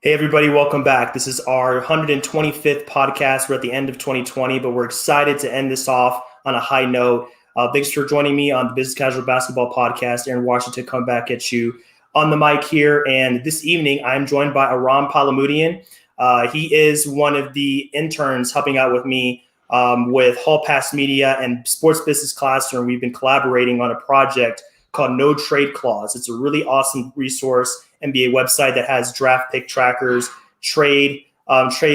Hey, everybody, welcome back. This is our 125th podcast. We're at the end of 2020, but we're excited to end this off on a high note. Thanks for joining me on the Business Casual Basketball Podcast. Aaron Washington, come back at you on the mic here. And this evening, I'm joined by Aram Palamudian. He is one of the interns helping out with me with Hall Pass Media and Sports Business Classroom. We've been collaborating on a project called No Trade Clause. It's a really awesome resource, NBA website that has draft pick trackers, trade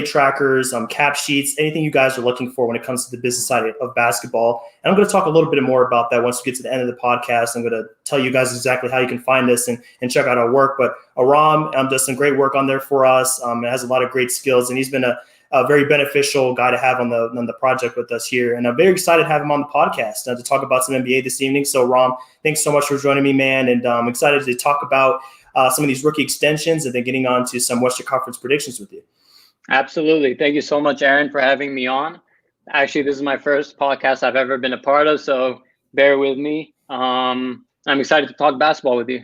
trackers, cap sheets, anything you guys are looking for when it comes to the business side of basketball. And I'm going to talk a little bit more about that once we get to the end of the podcast. I'm going to tell you guys exactly how you can find us and check out our work. But Aram does some great work on there for us. Has a lot of great skills, and he's been a very beneficial guy to have on the project with us here. And I'm very excited to have him on the podcast to talk about some NBA this evening. So, Ram, thanks so much for joining me, man. And I'm excited to talk about some of these rookie extensions and then getting on to some Western Conference predictions with you. Absolutely. Thank you so much, Aaron, for having me on. Actually, this is my first podcast I've ever been a part of, so bear with me. I'm excited to talk basketball with you.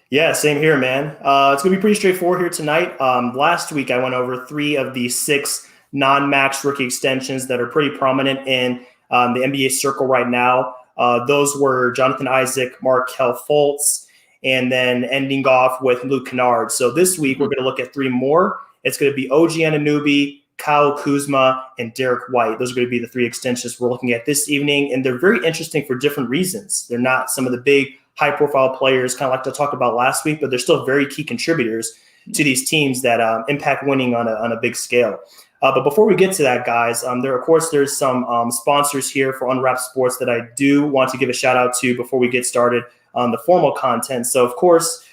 Yeah, same here, man. It's going to be pretty straightforward here tonight. Last week, I went over 3 of the 6 non-max rookie extensions that are pretty prominent in the NBA circle right now. Those were Jonathan Isaac, Markelle Fultz, and then ending off with Luke Kennard. So this week, we're going to look at 3 more. It's going to be OG Anunoby, Kyle Kuzma, and Derek White. Those are going to be the 3 extensions we're looking at this evening, and they're very interesting for different reasons. They're not some of the big high-profile players, kind of like I talked about last week, but they're still very key contributors to these teams that impact winning on a big scale. But before we get to that, guys, there's some sponsors here for Unwrapped Sports that I do want to give a shout-out to before we get started on the formal content. So, of course,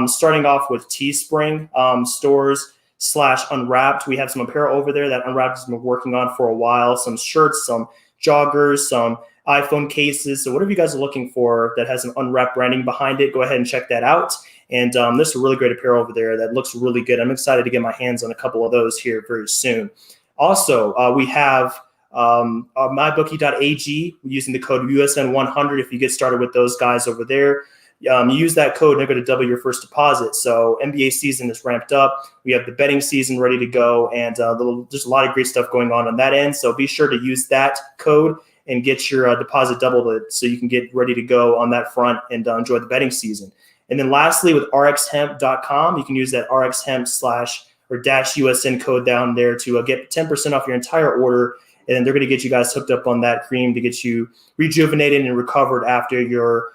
starting off with Teespring stores/Unwrapped. We have some apparel over there that Unwrapped has been working on for a while, some shirts, some joggers, some iPhone cases. So whatever you guys are looking for that has an Unwrapped branding behind it, go ahead and check that out. And there's some really great apparel over there that looks really good. I'm excited to get my hands on a couple of those here very soon. Also, we have mybookie.ag using the code USN100 if you get started with those guys over there. You use that code and they're going to double your first deposit. So NBA season is ramped up. We have the betting season ready to go, and there's a lot of great stuff going on that end. So be sure to use that code and get your deposit doubled so you can get ready to go on that front and enjoy the betting season. And then lastly, with rxhemp.com, you can use that rxhemp/USN code down there to get 10% off your entire order. And then they're going to get you guys hooked up on that cream to get you rejuvenated and recovered after your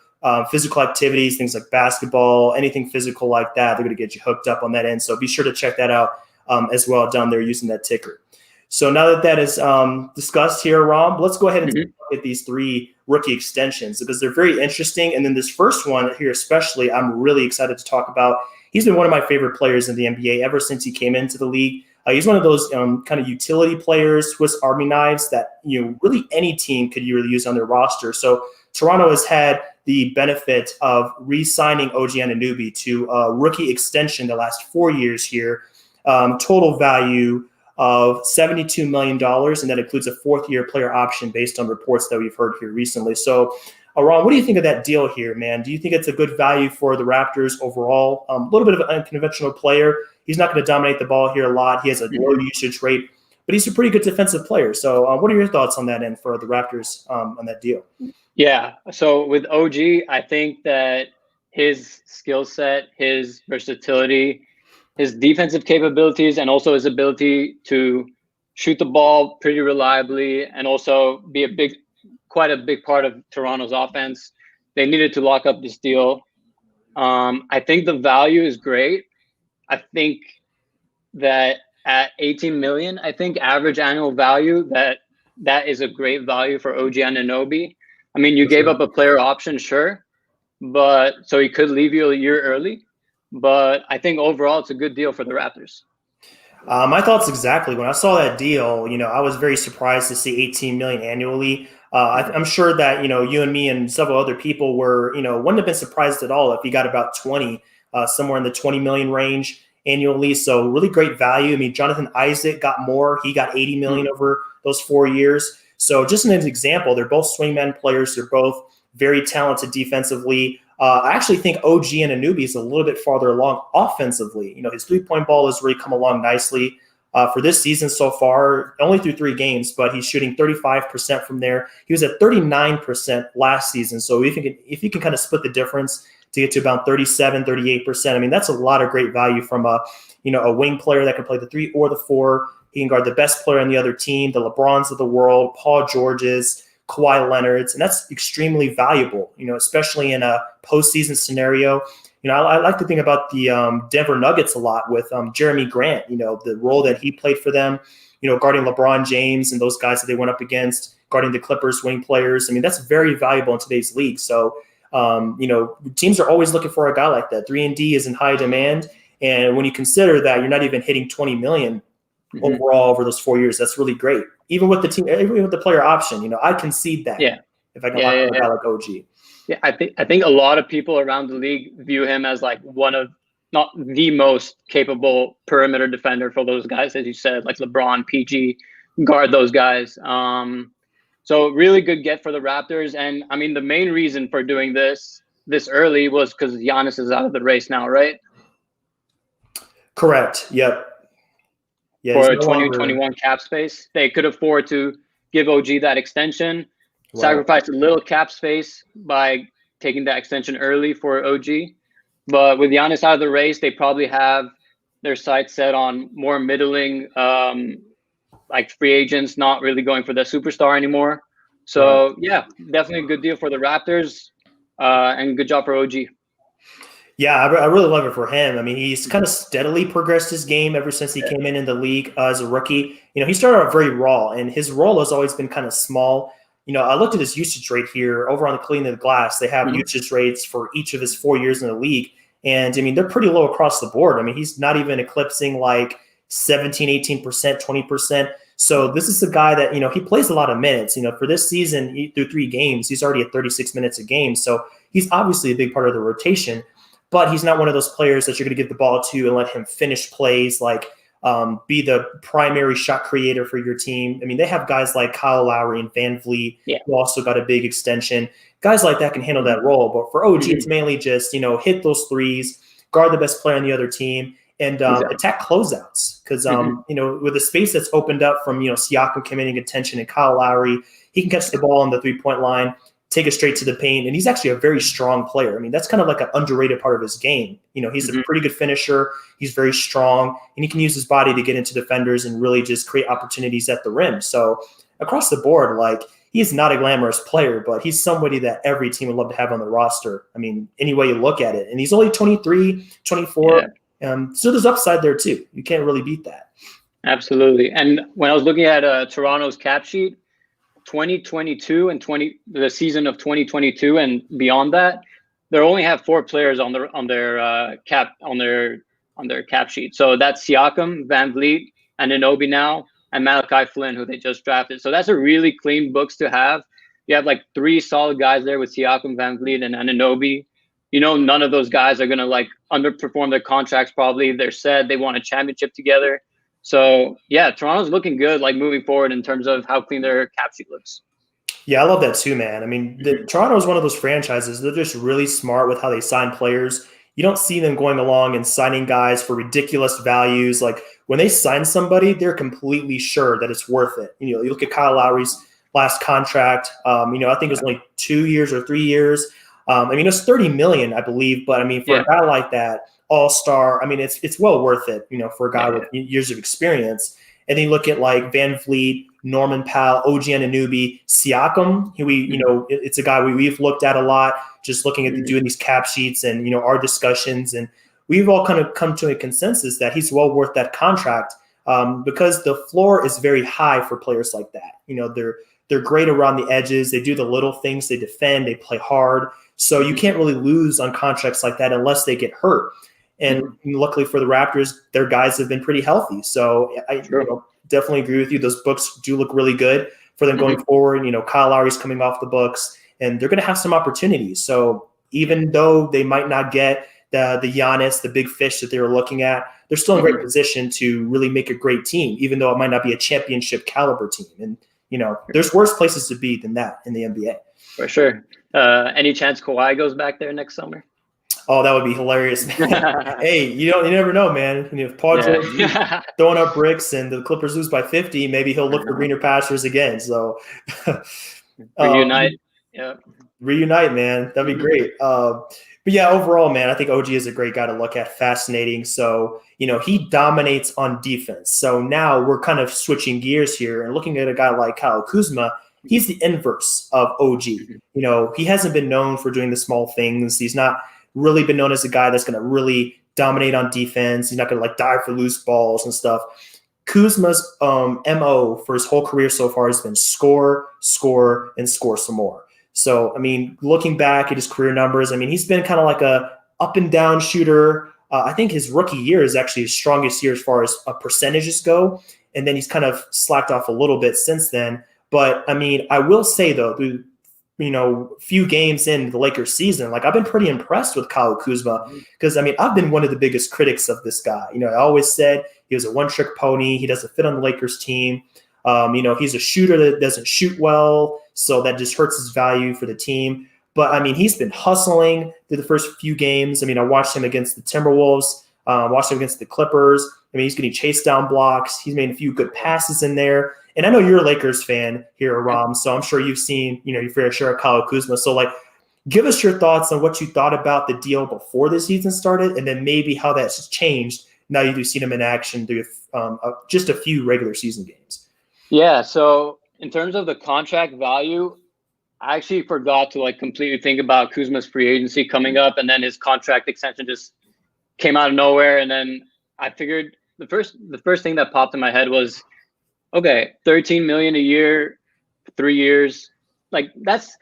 physical activities, things like basketball, anything physical like that. They're going to get you hooked up on that end. So be sure to check that out as well down there using that ticker. So now that is discussed here, Ram, let's go ahead and look at these 3 rookie extensions because they're very interesting. And then this first one here especially, I'm really excited to talk about. He's been one of my favorite players in the NBA ever since he came into the league. He's one of those kind of utility players, Swiss Army knives that really any team could really use on their roster. So Toronto has had the benefit of re-signing OG Anunoby to a rookie extension the last 4 years here, total value of $72 million, and that includes a 4th-year player option based on reports that we've heard here recently. So, Ron, what do you think of that deal here, man? Do you think it's a good value for the Raptors overall? A little bit of an unconventional player. He's not going to dominate the ball here a lot. He has a low usage rate, but he's a pretty good defensive player. So what are your thoughts on that end for the Raptors on that deal? Yeah, so with OG, I think that his skill set, his versatility, his defensive capabilities, and also his ability to shoot the ball pretty reliably and also be quite a big part of Toronto's offense. They needed to lock up this deal. I think the value is great. I think that at $18 million, I think average annual value, that is a great value for OG Anunoby. I mean, you gave up a player option, sure, but so he could leave you a year early. But I think overall it's a good deal for the Raptors. My thoughts exactly. When I saw that deal, I was very surprised to see $18 million annually. I'm sure that you and me and several other people wouldn't have been surprised at all if he got about 20, somewhere in the 20 million range annually. So really great value. I mean, Jonathan Isaac got more. He got 80 million over those 4 years. So just an example, they're both swingman players. They're both very talented defensively. I actually think OG and Anunoby is a little bit farther along offensively. His 3-point ball has really come along nicely for this season so far, only through 3 games, but he's shooting 35% from there. He was at 39% last season. So if you can kind of split the difference to get to about 37, 38%, I mean, that's a lot of great value from a wing player that can play the 3 or the 4. He can guard the best player on the other team, the LeBrons of the world, Paul Georges, Kawhi Leonard's, and that's extremely valuable, especially in a postseason scenario. I like to think about the Denver Nuggets a lot with Jeremy Grant, the role that he played for them, guarding LeBron James and those guys that they went up against, guarding the Clippers wing players. I mean, that's very valuable in today's league. So, teams are always looking for a guy like that. 3-and-D is in high demand. And when you consider that you're not even hitting 20 million overall over those 4 years, that's really great. Even with the team, even with the player option, I concede that. Yeah. If I can a guy like OG. Yeah, I think a lot of people around the league view him as like one of, not the most capable perimeter defender for those guys, as you said, like LeBron, PG, guard those guys. So really good get for the Raptors. And I mean, the main reason for doing this early was because Giannis is out of the race now, right? Correct. Yep. Yeah, for 2021 cap space, they could afford to give OG that extension, sacrifice a little cap space by taking that extension early for OG. But with Giannis out of the race, they probably have their sights set on more middling, like free agents, not really going for the superstar anymore. So yeah, definitely a good deal for the Raptors, and good job for OG. Yeah, I really love it for him. I mean, he's kind of steadily progressed his game ever since he came in the league as a rookie. He started out very raw, and his role has always been kind of small. I looked at his usage rate here over on the Clean the Glass. They have usage rates for each of his 4 years in the league. And, I mean, they're pretty low across the board. I mean, he's not even eclipsing like 17, 18%, 20%. So this is a guy that, he plays a lot of minutes. For this season, through 3 games, he's already at 36 minutes a game. So he's obviously a big part of the rotation. But he's not one of those players that you're going to give the ball to and let him finish plays, like be the primary shot creator for your team. I mean, they have guys like Kyle Lowry and Van Vliet, who also got a big extension. Guys like that can handle that role. But for OG, it's mainly just, hit those threes, guard the best player on the other team, and attack closeouts. Because, with the space that's opened up from, Siakam commanding attention and Kyle Lowry, he can catch the ball on the 3-point line, take it straight to the paint, and he's actually a very strong player. I mean, that's kind of like an underrated part of his game. He's a pretty good finisher. He's very strong, and he can use his body to get into defenders and really just create opportunities at the rim. So across the board, like, he's not a glamorous player, but he's somebody that every team would love to have on the roster. I mean, any way you look at it. And he's only 23, 24. So there's upside there too. You can't really beat that. Absolutely. And when I was looking at Toronto's cap sheet, 2022 and the season of 2022 and beyond that, they only have 4 players on their cap sheet. So that's Siakam, Van Vliet, and Anunoby now, and Malachi Flynn, who they just drafted. So that's a really clean books to have. You have like 3 solid guys there with Siakam, Van Vliet, and Anunoby. None of those guys are gonna like underperform their contracts. Probably they're said they won a championship together. So, yeah, Toronto's looking good, like, moving forward in terms of how clean their cap sheet looks. Yeah, I love that too, man. I mean, Toronto is one of those franchises. They're just really smart with how they sign players. You don't see them going along and signing guys for ridiculous values. Like, when they sign somebody, they're completely sure that it's worth it. You look at Kyle Lowry's last contract. I think it was only 2 years or 3 years. It's $30 million, I believe. But, I mean, for a guy like that, all-star, I mean, it's well worth it, for a guy with years of experience. And then you look at like Van Vliet, Norman Powell, OG Anunoby, Siakam, who it's a guy we've looked at a lot, just looking at doing these cap sheets and, our discussions. And we've all kind of come to a consensus that he's well worth that contract because the floor is very high for players like that. They're great around the edges. They do the little things. They defend. They play hard. So you can't really lose on contracts like that unless they get hurt. And luckily for the Raptors, their guys have been pretty healthy. So I definitely agree with you. Those books do look really good for them going forward. Kyle Lowry's coming off the books, and they're going to have some opportunities. So even though they might not get the Giannis, the big fish that they were looking at, they're still in a great position to really make a great team, even though it might not be a championship caliber team. And, there's worse places to be than that in the NBA. For sure. Any chance Kawhi goes back there next summer? Oh, that would be hilarious, man. Hey, you never know, man. If Paul George throwing up bricks and the Clippers lose by 50, maybe he'll look for greener pastures again. So reunite. Yeah. Reunite, man. That'd be great. But yeah, overall, man, I think OG is a great guy to look at. Fascinating. So, he dominates on defense. So now we're kind of switching gears here and looking at a guy like Kyle Kuzma. He's the inverse of OG. He hasn't been known for doing the small things. He's not really been known as a guy that's going to really dominate on defense. He's not going to dive for loose balls and stuff. Kuzma's MO for his whole career so far has been score, and score some more. So, looking back at his career numbers, he's been kind of like a up and down shooter. I think his rookie year is actually his strongest year as far as percentages go. And then he's kind of slacked off a little bit since then. But, I will say, though, few games in the Lakers season, I've been pretty impressed with Kyle Kuzma because, I've been one of the biggest critics of this guy. I always said he was a one-trick pony. He doesn't fit on the Lakers team. He's a shooter that doesn't shoot well, so that just hurts his value for the team. But, he's been hustling through the first few games. I watched him against the Timberwolves, watched him against the Clippers. He's getting chased down blocks. He's made a few good passes in there. And I know you're a Lakers fan here, Aram, so I'm sure you've seen, your fair share of Kyle Kuzma. So, give us your thoughts on what you thought about the deal before the season started and then maybe how that's changed now you've seen him in action through just a few regular season games. Yeah, so in terms of the contract value, I actually forgot to completely think about Kuzma's free agency coming up, and then his contract extension just came out of nowhere. And then I figured the first thing that popped in my head was, okay, $13 million a year, 3 years, that's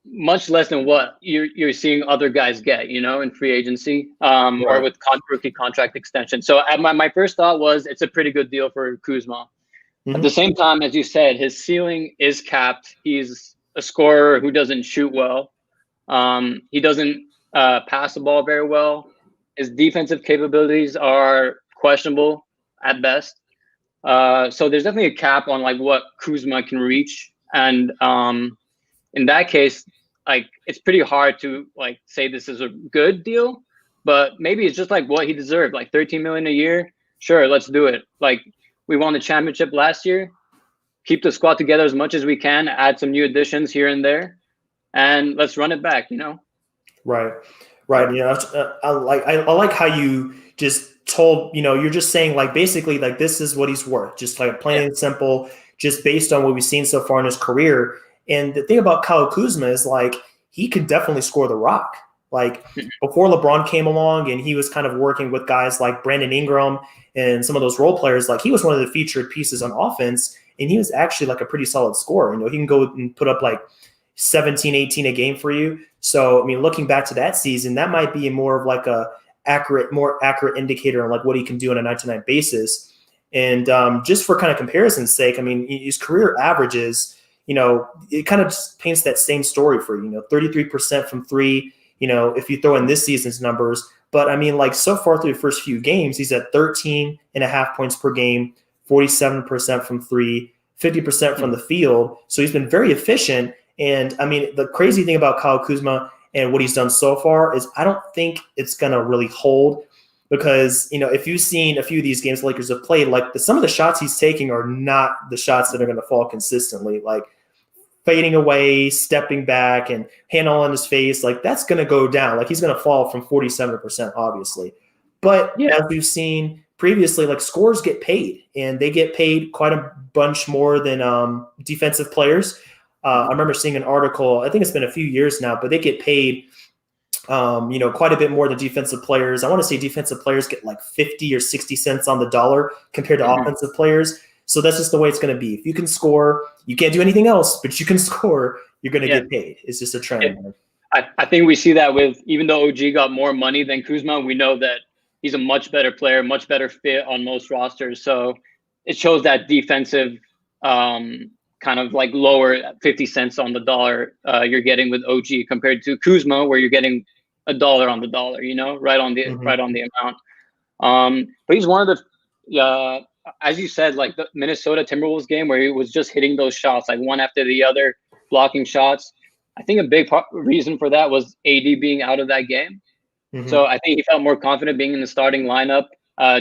much less than what you're seeing other guys get, in free agency, right, or with rookie contract extension. So my first thought was it's a pretty good deal for Kuzma. Mm-hmm. At the same time, as you said, his ceiling is capped. He's a scorer who doesn't shoot well. He doesn't pass the ball very well. His defensive capabilities are questionable at best. So there's definitely a cap on what Kuzma can reach. And in that case, it's pretty hard to say this is a good deal, but maybe it's just what he deserved, $13 million a year. Sure, let's do it. We won the championship last year. Keep the squad together as much as we can. Add some new additions here and there, and let's run it back. Right. I like how you just told. You're just saying basically this is what he's worth. Just plain and simple. Just based on what we've seen so far in his career. And the thing about Kyle Kuzma is he could definitely score the rock. Before LeBron came along and he was kind of working with guys like Brandon Ingram and some of those role players, he was one of the featured pieces on offense, and he was actually a pretty solid scorer. He can go and put up 17, 18 a game for you. So, looking back to that season, that might be more of more accurate indicator on what he can do on a night-to-night basis. And just for kind of comparison's sake, his career averages, it kind of just paints that same story for 33% from three, if you throw in this season's numbers. But so far through the first few games, he's at 13.5 points per game, 47% from three, 50% from the field. So he's been very efficient. And the crazy thing about Kyle Kuzma and what he's done so far is I don't think it's going to really hold because, if you've seen a few of these games the Lakers have played, some of the shots he's taking are not the shots that are going to fall consistently. Fading away, stepping back, and hand all in his face, that's going to go down. He's going to fall from 47%, obviously. But as we've seen previously, scorers get paid, and they get paid quite a bunch more than defensive players. I remember seeing an article, I think it's been a few years now, but they get paid, quite a bit more than defensive players. I want to say defensive players get 50 or 60 cents on the dollar compared to offensive players. So that's just the way it's going to be. If you can score, you can't do anything else, but you can score, you're going to get paid. It's just a trend. I think we see that with, even though OG got more money than Kuzma, we know that he's a much better player, much better fit on most rosters. So it shows that defensive kind of lower 50 cents on the dollar you're getting with OG compared to Kuzma, where you're getting $1 on the dollar, right on the amount. But he's one of the as you said, the Minnesota Timberwolves game where he was just hitting those shots one after the other. blocking shots. I think a big reason for that was AD being out of that game. Mm-hmm. So I think he felt more confident being in the starting lineup,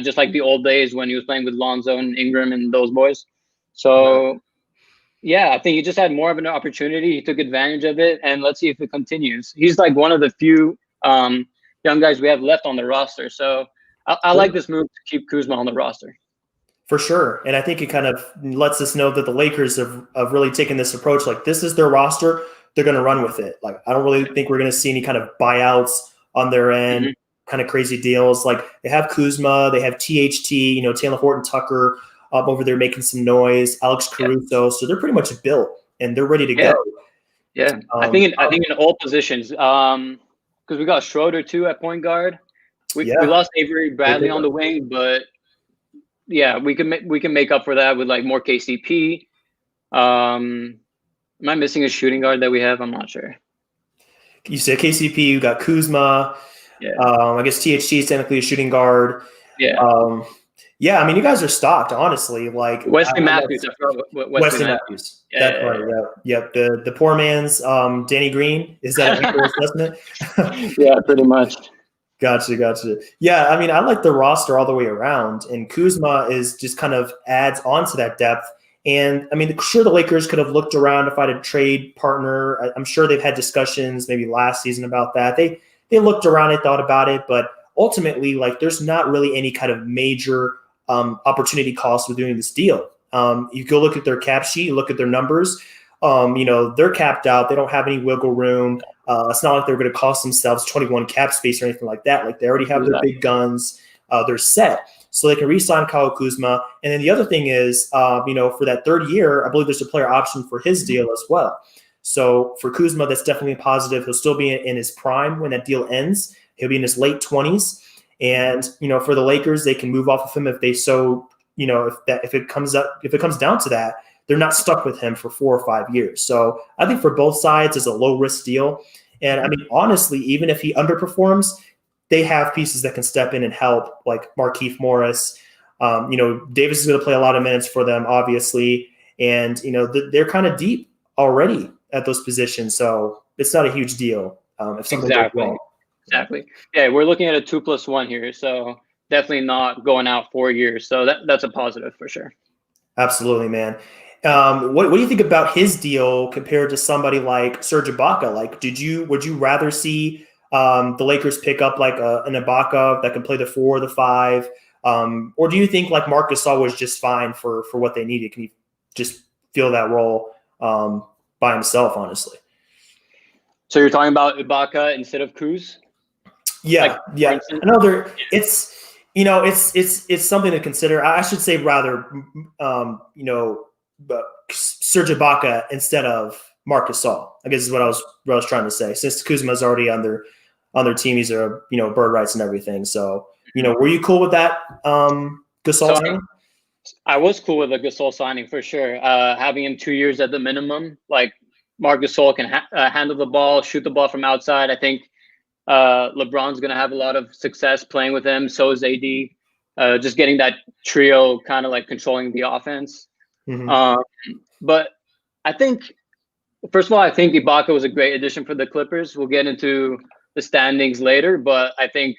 just like the old days when he was playing with Lonzo and Ingram and those boys. So, yeah, I think he just had more of an opportunity. He took advantage of it, and let's see if it continues. He's like one of the few young guys we have left on the roster. So I like this move to keep Kuzma on the roster. For sure. And I think it kind of lets us know that the Lakers have really taken this approach. Like, this is their roster. They're going to run with it. Like, I don't really think we're going to see any kind of buyouts on their end, kind of crazy deals. Like, they have Kuzma, they have THT, Taylor Horton Tucker over there making some noise, Alex Caruso. So they're pretty much built and they're ready to go. Yeah. I think in all positions, because we got Schroeder too at point guard. We lost Avery Bradley on the wing, but yeah, we can make up for that with like more KCP. Am I missing a shooting guard that we have? I'm not sure. You said KCP, you got Kuzma. Yeah. I guess THT is technically a shooting guard. Yeah. Yeah, I mean, you guys are stocked, honestly. Like Wesley Matthews. Wesley Matthews. That's right. Yep. The poor man's Danny Green. Is that an accurate assessment? Yeah, pretty much. Gotcha. Yeah, I mean, I like the roster all the way around, and Kuzma is just kind of adds on to that depth. And I mean, sure, the Lakers could have looked around to find a trade partner. I'm sure they've had discussions maybe last season about that. They looked around, they thought about it, but ultimately, like, there's not really any kind of major opportunity cost with doing this deal. You go look at their cap sheet, you look at their numbers. They're capped out. They don't have any wiggle room. It's not like they're going to cost themselves 21 cap space or anything like that. Like, they already have their big guns. They're set. So they can re-sign Kyle Kuzma. And then the other thing is, for that third year, I believe there's a player option for his deal as well. So for Kuzma, that's definitely positive. He'll still be in his prime when that deal ends. He'll be in his late 20s. And, for the Lakers, they can move off of him if they so, if it comes down to that, they're not stuck with him for 4 or 5 years. So I think for both sides, it's a low-risk deal. And, I mean, honestly, even if he underperforms, they have pieces that can step in and help, like Markieff Morris. Davis is going to play a lot of minutes for them, obviously. And, they're kind of deep already at those positions. So it's not a huge deal if something goes wrong. Exactly. Yeah, we're looking at a 2+1 here. So definitely not going out 4 years. So that's a positive for sure. Absolutely, man. What do you think about his deal compared to somebody like Serge Ibaka? Like, would you rather see the Lakers pick up like an Ibaka that can play the 4 or the 5? Or do you think like Marc Gasol was just fine for what they needed? Can he just fill that role by himself, honestly? So you're talking about Ibaka instead of Kuz? Yeah. Another, it's something to consider. I should say rather, Serge Ibaka instead of Marc Gasol, I guess is what I was trying to say. Since Kuzma's already on their team, he's bird rights and everything. So, were you cool with that Gasol signing? I was cool with the Gasol signing for sure. Having him 2 years at the minimum, like Marc Gasol can handle the ball, shoot the ball from outside. I think LeBron's going to have a lot of success playing with him. So is AD. Just getting that trio kind of like controlling the offense. Mm-hmm. But I think, first of all, I think Ibaka was a great addition for the Clippers. We'll get into the standings later, but I think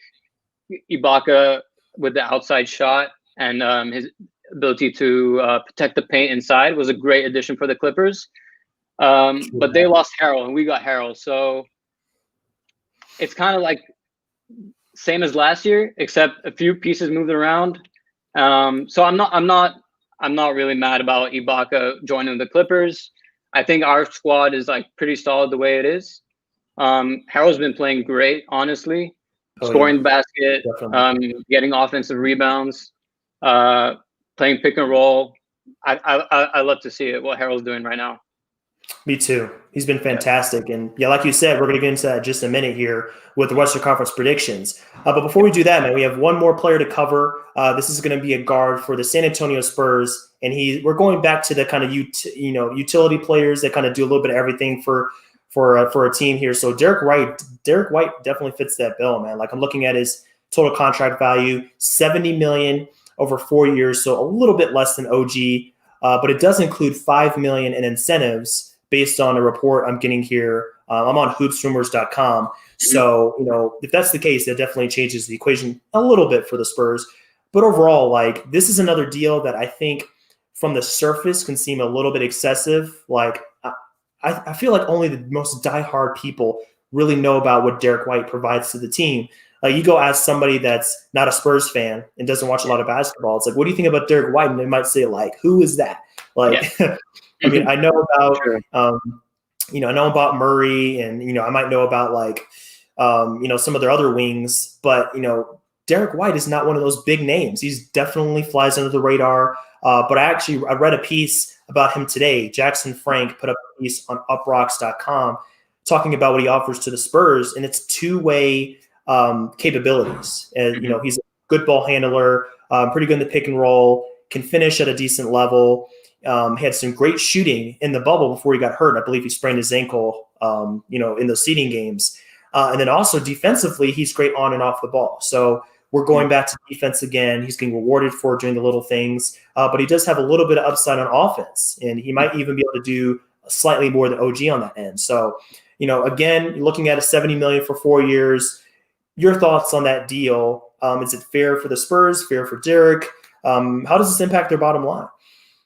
Ibaka with the outside shot and his ability to protect the paint inside was a great addition for the Clippers. But they lost Harrell and we got Harrell. So it's kind of like same as last year, except a few pieces moved around. So I'm not really mad about Ibaka joining the Clippers. I think our squad is like pretty solid the way it is. Harrell's been playing great, honestly. Scoring the basket, getting offensive rebounds, playing pick and roll. I love to see it, what Harrell's doing right now. Me too. He's been fantastic. And yeah, like you said, we're going to get into that in just a minute here with the Western Conference predictions. But before we do that, man, we have one more player to cover. This is going to be a guard for the San Antonio Spurs. And we're going back to the kind of, utility players that kind of do a little bit of everything for a team here. So Derek White definitely fits that bill, man. Like, I'm looking at his total contract value, $70 million over 4 years. So a little bit less than OG, but it does include $5 million in incentives based on a report I'm getting here. I'm on hoopsrumors.com. So, if that's the case, that definitely changes the equation a little bit for the Spurs. But overall, like, this is another deal that I think from the surface can seem a little bit excessive. Like, I feel like only the most diehard people really know about what Derek White provides to the team. Like, you go ask somebody that's not a Spurs fan and doesn't watch a lot of basketball. It's like, what do you think about Derek White? And they might say, like, who is that? Like, I mean, I know about, I know about Murray, and I might know about like, some of their other wings, but Derek White is not one of those big names. He's definitely flies under the radar. But I read a piece about him today. Jackson Frank put up a piece on uprocks.com talking about what he offers to the Spurs, and it's two-way capabilities. And he's a good ball handler, pretty good in the pick and roll, can finish at a decent level. Had some great shooting in the bubble before he got hurt. I believe he sprained his ankle, in those seeding games. And then also defensively, he's great on and off the ball. So we're going back to defense again. He's getting rewarded for doing the little things, but he does have a little bit of upside on offense, and he might even be able to do slightly more than OG on that end. So, again, looking at a $70 million for 4 years. Your thoughts on that deal? Is it fair for the Spurs? Fair for Derek? How does this impact their bottom line?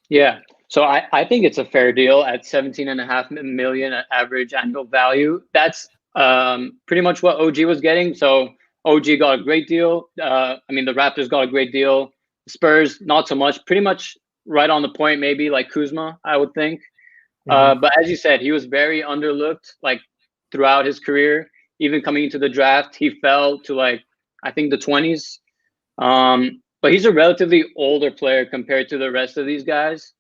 Yeah. So I think it's a fair deal at $17.5 million average annual value. That's pretty much what OG was getting. So OG got a great deal. The Raptors got a great deal. Spurs, not so much. Pretty much right on the point, maybe like Kuzma, I would think. But as you said, he was very underlooked, like throughout his career. Even coming into the draft, he fell to I think the 20s. But he's a relatively older player compared to the rest of these guys.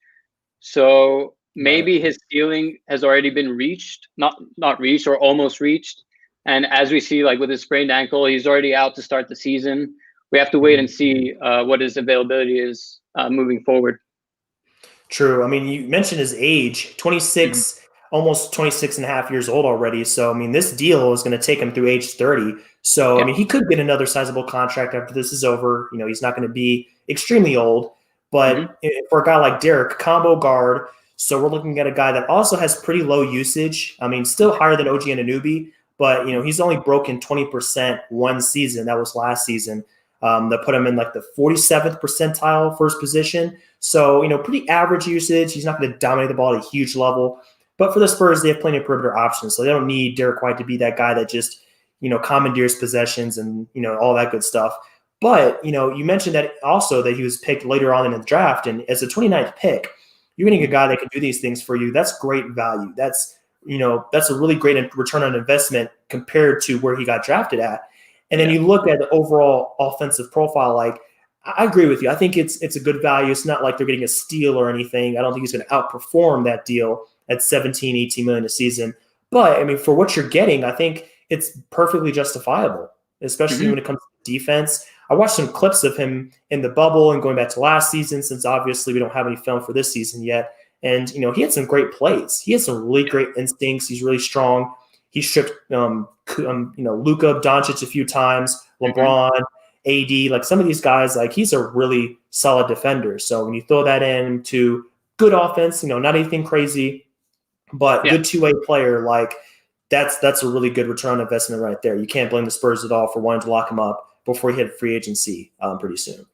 So maybe his ceiling has already been reached, not reached or almost reached. And as we see, like with his sprained ankle, he's already out to start the season. We have to wait and see what his availability is moving forward. True. I mean, you mentioned his age, 26, almost 26 and a half years old already. So, this deal is going to take him through age 30. So, he could get another sizable contract after this is over. He's not going to be extremely old. But for a guy like Derek, combo guard, so we're looking at a guy that also has pretty low usage. Still higher than OG Anunoby, but, he's only broken 20% one season. That was last season. That put him in like the 47th percentile first position. So, pretty average usage. He's not going to dominate the ball at a huge level. But for the Spurs, they have plenty of perimeter options. So they don't need Derek White to be that guy that just, commandeers possessions and, all that good stuff. But, you mentioned that also that he was picked later on in the draft. And as a 29th pick, you're getting a guy that can do these things for you. That's great value. That's a really great return on investment compared to where he got drafted at. And then you look at the overall offensive profile, like, I agree with you. I think it's a good value. It's not like they're getting a steal or anything. I don't think he's going to outperform that deal at 17, 18 million a season. But, for what you're getting, I think it's perfectly justifiable, especially when it comes to defense. I watched some clips of him in the bubble and going back to last season, since obviously we don't have any film for this season yet. And, he had some great plays. He had some really great instincts. He's really strong. He stripped, Luka Doncic a few times, LeBron, AD, like some of these guys, like he's a really solid defender. So when you throw that into good offense, not anything crazy, but good two-way player, like that's a really good return on investment right there. You can't blame the Spurs at all for wanting to lock him up before he hit free agency pretty soon.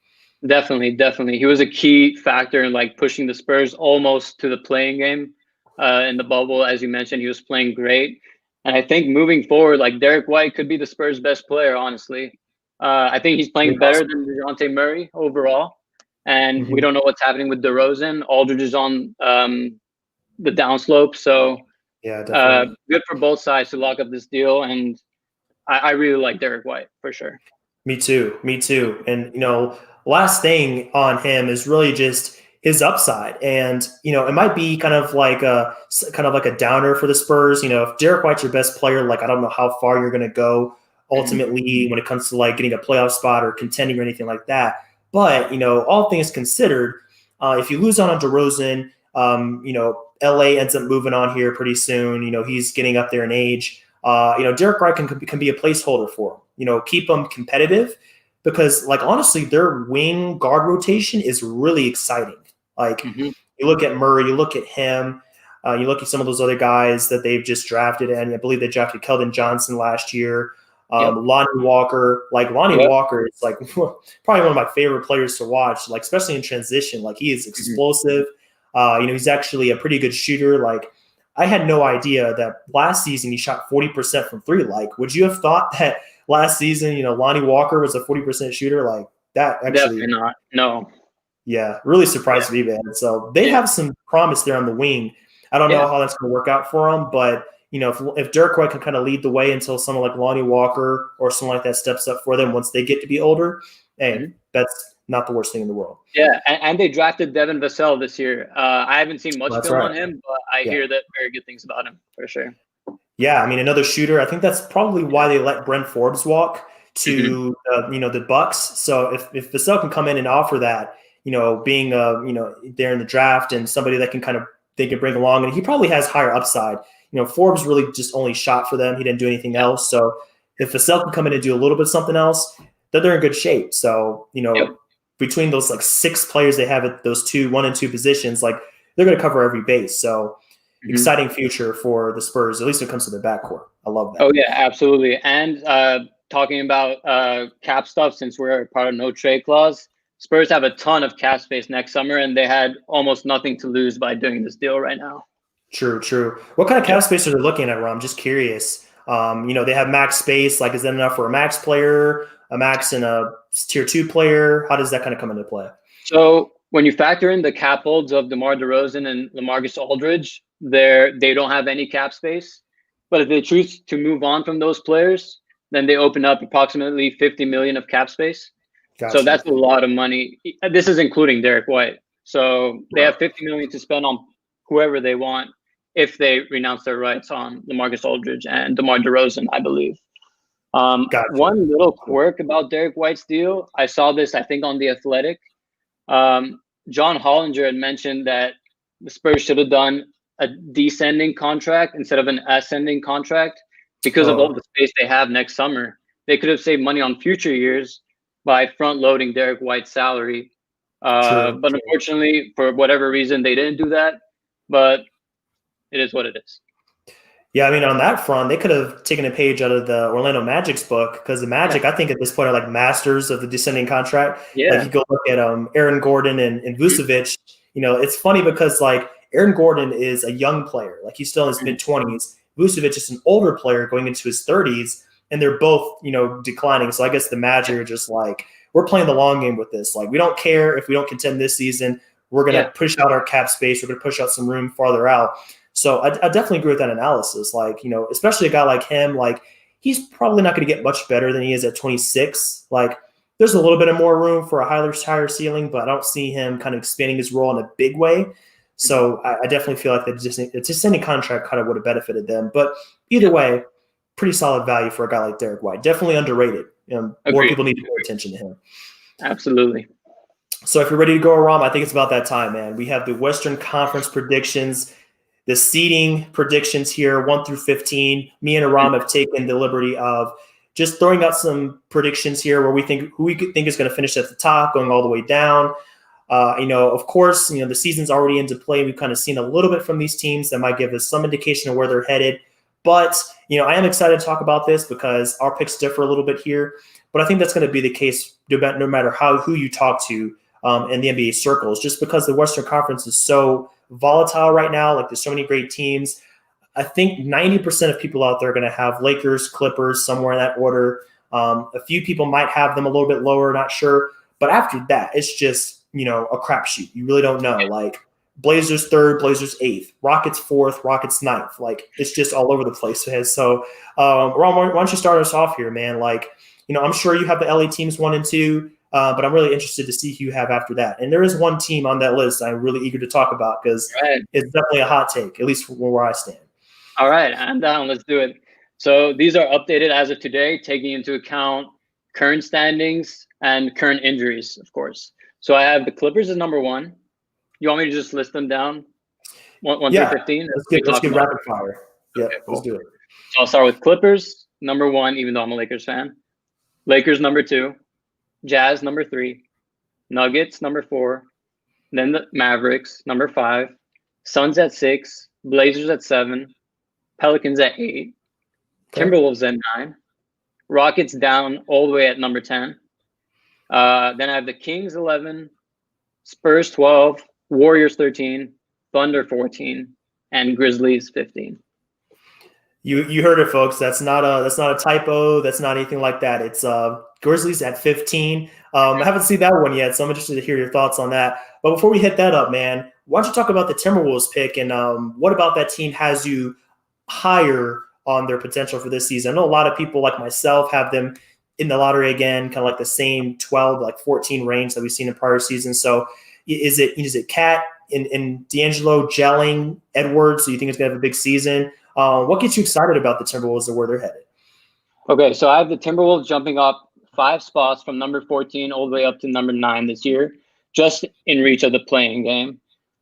Definitely. He was a key factor in like pushing the Spurs almost to the playing game in the bubble. As you mentioned, he was playing great. And I think moving forward, like Derek White could be the Spurs' best player, honestly. I think he's playing better than DeJounte Murray overall. And we don't know what's happening with DeRozan. Aldridge is on the downslope. So good for both sides to lock up this deal. And I really like Derek White for sure. Me too. And, last thing on him is really just his upside. And, it might be kind of like a downer for the Spurs. If Derek White's your best player, like, I don't know how far you're going to go ultimately when it comes to like getting a playoff spot or contending or anything like that. But, all things considered, if you lose on DeRozan, LA ends up moving on here pretty soon. He's getting up there in age. Derek White can be a placeholder for him, keep them competitive, because like, honestly, their wing guard rotation is really exciting. Like you look at Murray, you look at him, You look at some of those other guys that they've just drafted, and I believe they drafted Keldon Johnson last year. Lonnie Walker, Lonnie Walker is like probably one of my favorite players to watch, like especially in transition. Like he is explosive. He's actually a pretty good shooter. Like I had no idea that last season he shot 40% from three. Like, would you have thought that last season, Lonnie Walker was a 40% shooter? Like that actually, definitely not. No. Yeah, really surprised me, man. So they have some promise there on the wing. I don't know how that's going to work out for them, but if Derek White can kind of lead the way until someone like Lonnie Walker or someone like that steps up for them once they get to be older, hey, that's not the worst thing in the world. Yeah, and they drafted Devin Vassell this year. I haven't seen much film on him, but I hear that very good things about him for sure. Yeah, I mean, another shooter. I think that's probably why they let Brent Forbes walk to the Bucks. So if Vassell can come in and offer that, being there in the draft and somebody that they can bring along, and he probably has higher upside. Forbes really just only shot for them. He didn't do anything else. So if Vassell can come in and do a little bit of something else, then they're in good shape. So, between those like six players they have at those 1 and 2 positions, like they're going to cover every base. So exciting future for the Spurs, at least when it comes to their backcourt. I love that. Oh yeah, absolutely. And talking about cap stuff, since we're part of no trade clause, Spurs have a ton of cap space next summer, and they had almost nothing to lose by doing this deal right now. True. What kind of cap space are they looking at, Ron? I'm just curious. They have max space. Like, is that enough for a max player, a max and a tier 2 player? How does that kind of come into play? So when you factor in the cap holds of DeMar DeRozan and LaMarcus Aldridge, they don't have any cap space. But if they choose to move on from those players, then they open up approximately $50 million of cap space. Gotcha. So that's a lot of money. This is including Derek White. So they have $50 million to spend on whoever they want if they renounce their rights on LaMarcus Aldridge and DeMar DeRozan, I believe. Gotcha. One little quirk about Derek White's deal, I saw this, I think, on The Athletic. John Hollinger had mentioned that the Spurs should have done a descending contract instead of an ascending contract because of all the space they have next summer. They could have saved money on future years by front-loading Derek White's salary. But unfortunately, for whatever reason, they didn't do that. But it is what it is. Yeah, I mean, on that front, they could have taken a page out of the Orlando Magic's book, because the Magic, I think at this point, are like masters of the descending contract. Yeah. Like you go look at Aaron Gordon and Vucevic. It's funny because like Aaron Gordon is a young player, like he's still in his mid-20s. Vucevic is an older player going into his 30s, and they're both declining. So I guess the Magic are just like, we're playing the long game with this. Like, we don't care if we don't contend this season. We're going to push out our cap space. We're going to push out some room farther out. So I definitely agree with that analysis. Like, especially a guy like him, like he's probably not going to get much better than he is at 26. Like, there's a little bit of more room for a higher ceiling, but I don't see him kind of expanding his role in a big way. So I definitely feel like the descending contract kind of would have benefited them. But either way, pretty solid value for a guy like Derek White. Definitely underrated. More people need to pay attention to him. Absolutely. So if you're ready to go, Aram, I think it's about that time, man. We have the Western Conference predictions. The seeding predictions here, 1 through 15. Me and Aram have taken the liberty of just throwing out some predictions here where we think who we think is going to finish at the top, going all the way down. Of course, the season's already into play. We've kind of seen a little bit from these teams that might give us some indication of where they're headed. But, I am excited to talk about this because our picks differ a little bit here. But I think that's going to be the case no matter who you talk to in the NBA circles, just because the Western Conference is so volatile right now. Like, there's so many great teams. I think 90% of people out there are going to have Lakers, Clippers, somewhere in that order. A few people might have them a little bit lower, not sure. But after that, it's just, a crapshoot. You really don't know. Like, Blazers 3rd, Blazers 8th, Rockets 4th, Rockets 9th. Like, it's just all over the place. So, Ron, why don't you start us off here, man? Like, I'm sure you have the LA teams 1 and 2. But I'm really interested to see who you have after that. And there is one team on that list I'm really eager to talk about because it's definitely a hot take, at least from where I stand. All right, I'm down. Let's do it. So these are updated as of today, taking into account current standings and current injuries, of course. So I have the Clippers as number 1. You want me to just list them down? 1 through 15? Let's get rapid fire. Yeah, okay, cool. Let's do it. So I'll start with Clippers, number 1, even though I'm a Lakers fan. Lakers, number 2. Jazz, number 3. Nuggets, number 4. Then the Mavericks, number 5. Suns at 6. Blazers at 7, Pelicans at 8, Okay. Timberwolves at 9, Rockets down all the way at number 10. Then I have the Kings 11, Spurs 12, Warriors 13, Thunder 14, and Grizzlies 15. You heard it, folks. That's not a typo. That's not anything like that. It's Grizzlies at 15. I haven't seen that one yet, so I'm interested to hear your thoughts on that. But before we hit that up, man, why don't you talk about the Timberwolves pick and what about that team has you higher on their potential for this season? I know a lot of people like myself have them in the lottery again, kind of like the same 12, like 14 range that we've seen in prior seasons. So is it Cat and D'Angelo gelling Edwards? So you think it's going to have a big season? What gets you excited about the Timberwolves and where they're headed? Okay, so I have the Timberwolves jumping up 5 spots from number 14 all the way up to number 9 this year, just in reach of the playing game.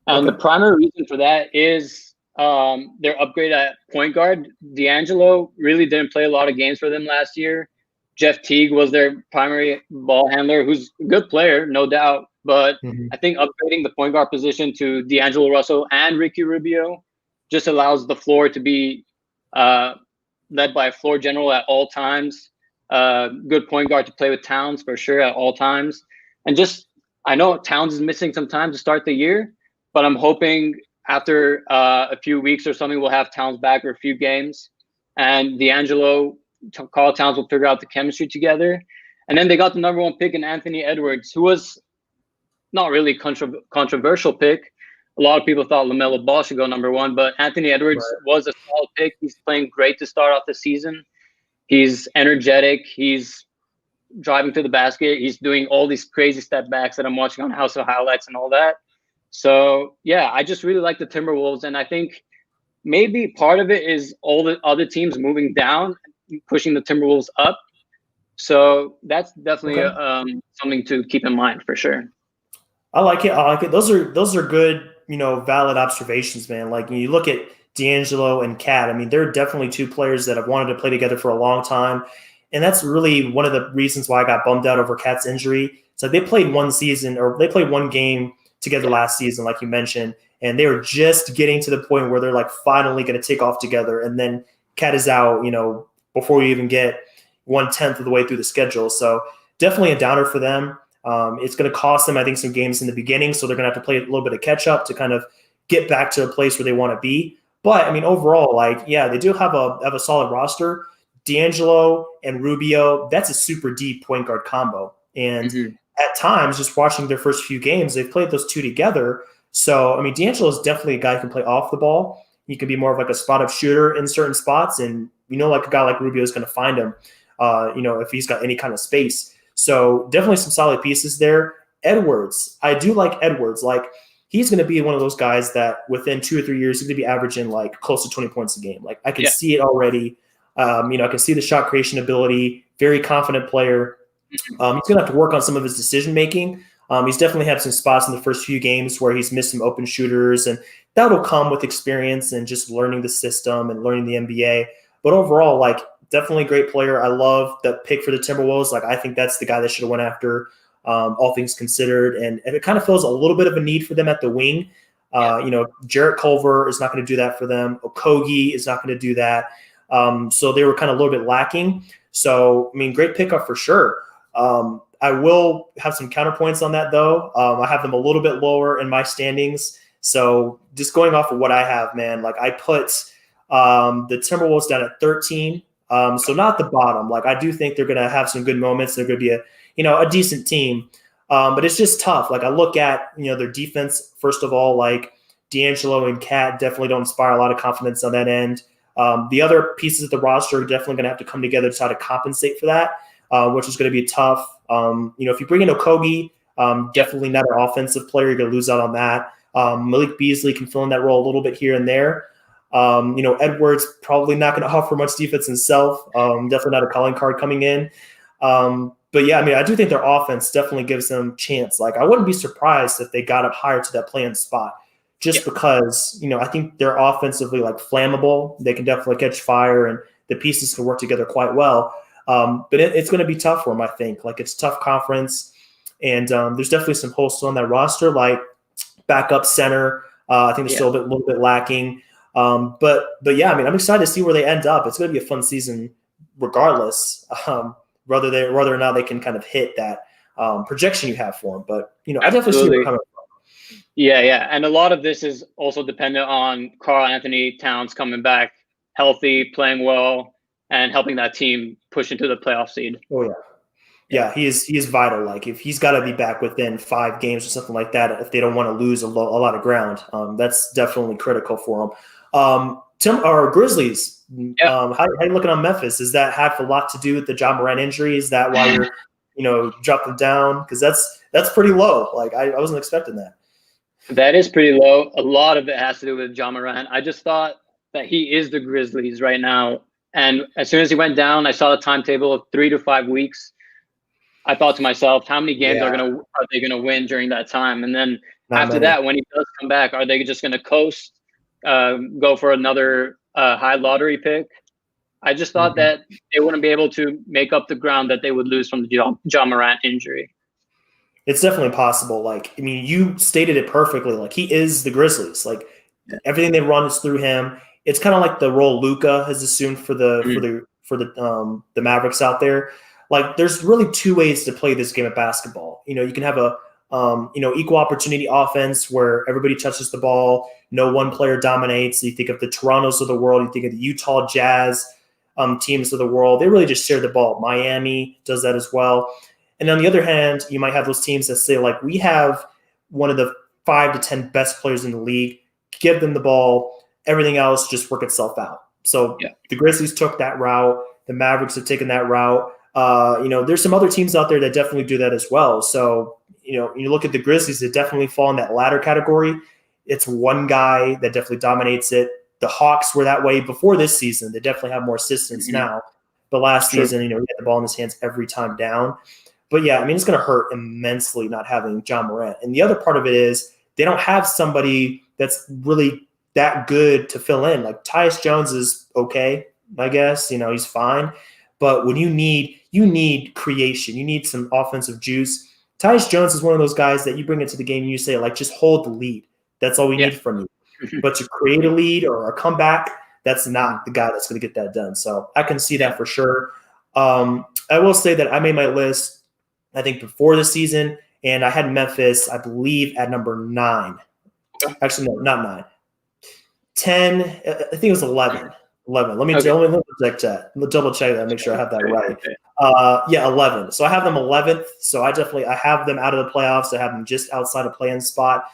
And the primary reason for that is their upgrade at point guard. D'Angelo really didn't play a lot of games for them last year. Jeff Teague was their primary ball handler, who's a good player, no doubt. But I think upgrading the point guard position to D'Angelo Russell and Ricky Rubio just allows the floor to be led by a floor general at all times. Good point guard to play with Towns for sure at all times. And just, I know Towns is missing some time to start the year, but I'm hoping after a few weeks or something, we'll have Towns back for a few games. And D'Angelo, Karl Towns will figure out the chemistry together. And then they got the number 1 pick in Anthony Edwards, who was not really controversial pick. A lot of people thought LaMelo Ball should go number 1, but Anthony Edwards was a solid pick. He's playing great to start off the season. He's energetic. He's driving to the basket. He's doing all these crazy step backs that I'm watching on House of Highlights and all that. So, yeah, I just really like the Timberwolves. And I think maybe part of it is all the other teams moving down, pushing the Timberwolves up. So that's definitely something to keep in mind for sure. I like it. Those are good, valid observations, man. Like when you look at D'Angelo and Cat, I mean, they're definitely 2 players that have wanted to play together for a long time. And that's really one of the reasons why I got bummed out over Cat's injury. So they played one game together last season, like you mentioned, and they were just getting to the point where they're like finally going to take off together. And then Cat is out, before we even get 1/10 of the way through the schedule. So definitely a downer for them. It's going to cost them, I think, some games in the beginning. So they're going to have to play a little bit of catch up to kind of get back to a place where they want to be. But I mean, overall, they do have a solid roster. D'Angelo and Rubio, that's a super deep point guard combo. And at times, just watching their first few games, they've played those 2 together. So, I mean, D'Angelo is definitely a guy who can play off the ball. He can be more of like a spot-up shooter in certain spots. And, like a guy like Rubio is going to find him, if he's got any kind of space. So definitely some solid pieces there. Edwards, I do like Edwards. Like he's going to be one of those guys that within 2 or 3 years, he's going to be averaging like close to 20 points a game. Like I can see it already. I can see the shot creation ability, very confident player. He's going to have to work on some of his decision-making. He's definitely had some spots in the first few games where he's missed some open shooters, and that'll come with experience and just learning the system and learning the NBA. But overall, like definitely a great player. I love the pick for the Timberwolves. Like I think that's the guy they should have went after, all things considered. And it kind of fills a little bit of a need for them at the wing. Jarrett Culver is not going to do that for them. Okogie is not going to do that. So they were kind of a little bit lacking. So, I mean, great pickup for sure. I will have some counterpoints on that, though. I have them a little bit lower in my standings. So just going off of what I have, man, like I put the Timberwolves down at 13. So not the bottom. Like I do think they're going to have some good moments. They're going to be a decent team. But it's just tough. Like I look at, their defense, first of all, like D'Angelo and Cat definitely don't inspire a lot of confidence on that end. The other pieces of the roster are definitely going to have to come together to try to compensate for that, which is going to be tough. If you bring in Okogie, definitely not an offensive player. You're going to lose out on that. Malik Beasley can fill in that role a little bit here and there. Edwards probably not going to offer much defense himself. Definitely not a calling card coming in. But yeah, I mean, I do think their offense definitely gives them chance. Like I wouldn't be surprised if they got up higher to that play-in spot. Just because, I think they're offensively like flammable. They can definitely catch fire and the pieces can work together quite well. But it's going to be tough for them, I think. Like it's a tough conference. And there's definitely some holes still on that roster, like backup center. I think they're still a little bit lacking. But yeah, I mean, I'm excited to see where they end up. It's going to be a fun season regardless, whether or not they can kind of hit that projection you have for them. But, I definitely see where they're coming from. Yeah. And a lot of this is also dependent on Karl Anthony Towns coming back healthy, playing well, and helping that team push into the playoff seed. Oh, yeah. Yeah, he is vital. Like, if he's got to be back within 5 games or something like that, if they don't want to lose a lot of ground, that's definitely critical for them. Grizzlies, how are you looking on Memphis? Does that have a lot to do with the Ja Morant injury? Is that why you're dropped them down? Because that's pretty low. Like, I wasn't expecting that. That is pretty low. A lot of it has to do with Ja Morant. I just thought that he is the Grizzlies right now. And as soon as he went down, I saw the timetable of 3 to 5 weeks. I thought to myself, how many games are they gonna win during that time? And then after that, when he does come back, are they just gonna coast, go for another high lottery pick? I just thought that they wouldn't be able to make up the ground that they would lose from the Ja Morant injury. It's definitely possible. Like, I mean, you stated it perfectly. Like, he is the Grizzlies. Like, everything they run is through him. It's kind of like the role Luka has assumed for the Mavericks out there. Like, there's really 2 ways to play this game of basketball. You can have a equal opportunity offense where everybody touches the ball, no one player dominates. You think of the Torontos of the world, you think of the Utah Jazz teams of the world. They really just share the ball. Miami does that as well. And on the other hand, you might have those teams that say, like, we have one of the 5 to 10 best players in the league. Give them the ball. Everything else just work itself out. So the Grizzlies took that route. The Mavericks have taken that route. There's some other teams out there that definitely do that as well. So, you look at the Grizzlies, they definitely fall in that latter category. It's one guy that definitely dominates it. The Hawks were that way before this season. They definitely have more assistance now. But last season, he had the ball in his hands every time down. But yeah, I mean, it's going to hurt immensely not having Ja Morant. And the other part of it is they don't have somebody that's really that good to fill in. Like, Tyus Jones is okay, I guess. He's fine. But when you need creation, you need some offensive juice. Tyus Jones is one of those guys that you bring into the game and you say, like, just hold the lead. That's all we need from you. But to create a lead or a comeback, that's not the guy that's going to get that done. So I can see that for sure. I will say that I made my list, I think, before the season, and I had Memphis, I believe, at number 9. Actually, no, not 9. 10, I think it was 11. 11. Let me double check that, make sure I have that right. 11. So I have them 11th. So I have them out of the playoffs. I have them just outside of play-in spot.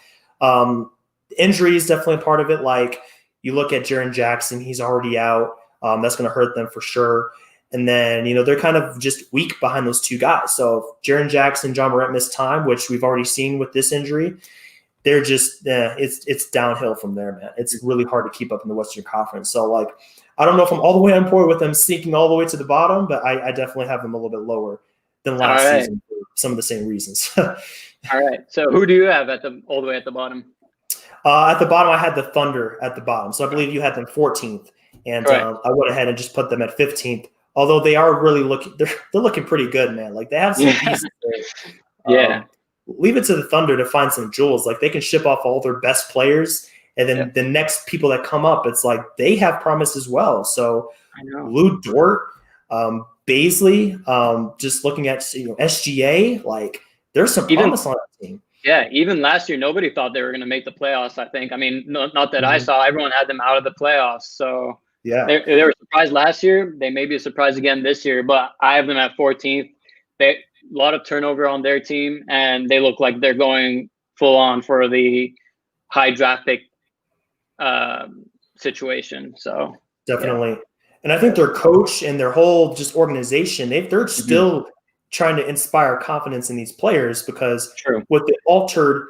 Injury is definitely a part of it. Like, you look at Jaren Jackson, he's already out. That's going to hurt them for sure. And then, they're kind of just weak behind those 2 guys. So if Jaren Jackson, Ja Morant miss time, which we've already seen with this injury, they're just it's downhill from there, man. It's really hard to keep up in the Western Conference. So, like, I don't know if I'm all the way on board with them sinking all the way to the bottom, but I definitely have them a little bit lower than last season for some of the same reasons. All right. So who do you have all the way at the bottom? At the bottom, I had the Thunder at the bottom. So I believe you had them 14th, and I went ahead and just put them at 15th. Although they are really they're looking pretty good, man. Like, they have some pieces there. Leave it to the Thunder to find some jewels. Like, they can ship off all their best players, and then the next people that come up, it's like they have promise as well. So Lou Dort, Baisley, just looking at SGA, like, there's some promise on that team. Yeah, even last year, nobody thought they were going to make the playoffs, I think. I mean, not that I saw. Everyone had them out of the playoffs. So they were surprised last year. They may be a surprise again this year, but I have them at 14th. A lot of turnover on their team, and they look like they're going full on for the high draft pick situation. So definitely. And I think their coach and their whole just organization, they're still trying to inspire confidence in these players, because with the altered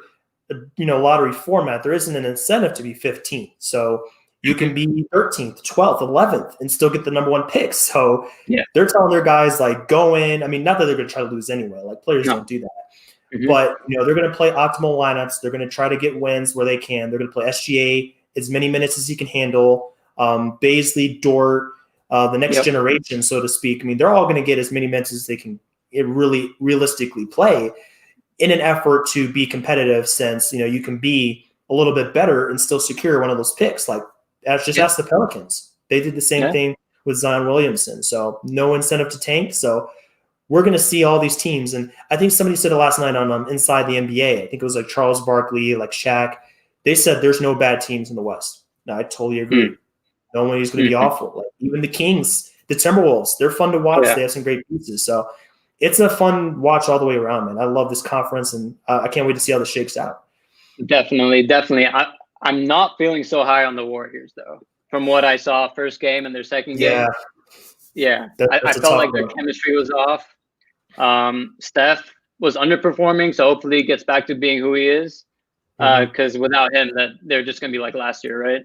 lottery format, there isn't an incentive to be 15th. So you can be 13th, 12th, 11th, and still get the number 1 pick. So they're telling their guys, like, go in. I mean, not that they're going to try to lose anyway. Like, players don't do that. But, they're going to play optimal lineups. They're going to try to get wins where they can. They're going to play SGA as many minutes as he can handle. Baisley, Dort, the next generation, so to speak. I mean, they're all going to get as many minutes as they can really realistically play in an effort to be competitive, since, you can be a little bit better and still secure one of those picks. Like, Ask the Pelicans. They did the same thing with Zion Williamson. So no incentive to tank. So we're going to see all these teams. And I think somebody said it last night on Inside the NBA. I think it was like Charles Barkley, like Shaq. They said there's no bad teams in the West. Now, I totally agree. No one is going to be awful. Like even the Kings, the Timberwolves, they're fun to watch. They have some great pieces. So it's a fun watch all the way around, man. I love this conference, and I can't wait to see how this shakes out. Definitely. I'm not feeling so high on the Warriors, though, from what I saw first game and their second game. Yeah. I felt like their chemistry was off. Steph was underperforming, so hopefully he gets back to being who he is. Because without him, that they're just going to be like last year, right?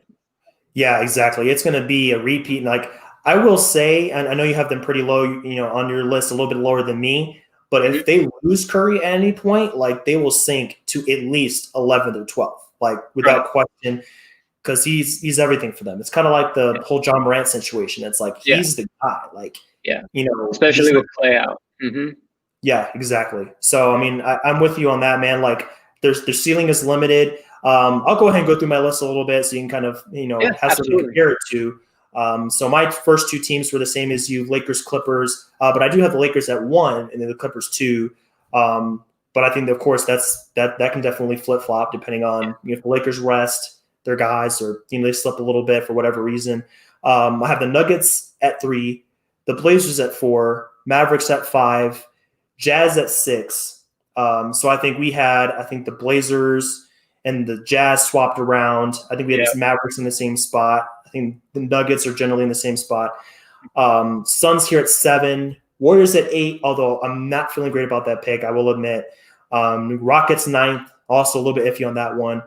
Yeah, exactly. It's going to be a repeat. And like I will say, and I know you have them pretty low, on your list, a little bit lower than me. But if they lose Curry at any point, like they will sink to at least 11th or 12th, like without question, because he's everything for them. It's kind of like the whole John Morant situation. It's like he's the guy, like especially with Clay out. Yeah, exactly. So I mean, I'm with you on that, man. Like their ceiling is limited. I'll go ahead and go through my list a little bit so you can kind of have something to compare it to. So my first two teams were the same as you, Lakers, Clippers, but I do have the Lakers at 1 and then the Clippers 2. But I think, of course, that can definitely flip flop depending on if the Lakers rest their guys or they slip a little bit for whatever reason. I have the Nuggets at 3, the Blazers at 4, Mavericks at 5, Jazz at 6. So I think the Blazers and the Jazz swapped around. I think we had the Mavericks in the same spot. I think the Nuggets are generally in the same spot. Suns here at 7, Warriors at 8, although I'm not feeling great about that pick, I will admit. Rockets 9th, also a little bit iffy on that one.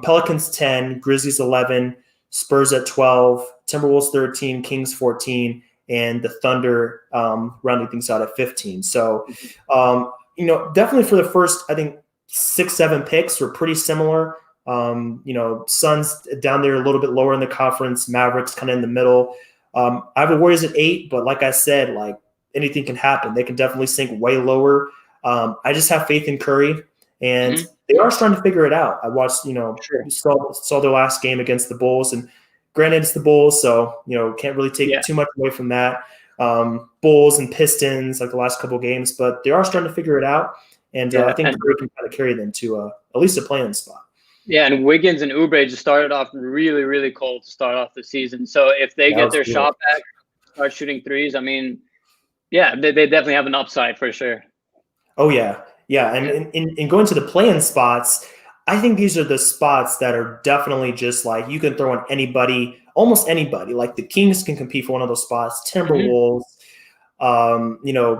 Pelicans 10, Grizzlies 11, Spurs at 12, Timberwolves 13, Kings 14, and the Thunder rounding things out at 15. So, definitely for the first, I think, 6-7 picks were pretty similar. Suns down there a little bit lower in the conference, Mavericks kind of in the middle. I have the Warriors at 8, but like I said, like anything can happen. They can definitely sink way lower. I just have faith in Curry, and they are starting to figure it out. I watched, saw their last game against the Bulls, and granted it's the Bulls, so can't really take too much away from that. Bulls and Pistons, like the last couple of games, but they are starting to figure it out. And I think Curry can kind of carry them to at least a play-in spot. Yeah, and Wiggins and Oubre just started off really, really cold to start off the season. So if they get their shot back, start shooting threes, I mean, they definitely have an upside for sure. Oh, yeah. Yeah, and in going to the play-in spots, I think these are the spots that are definitely just like you can throw in anybody, almost anybody. Like the Kings can compete for one of those spots, Timberwolves,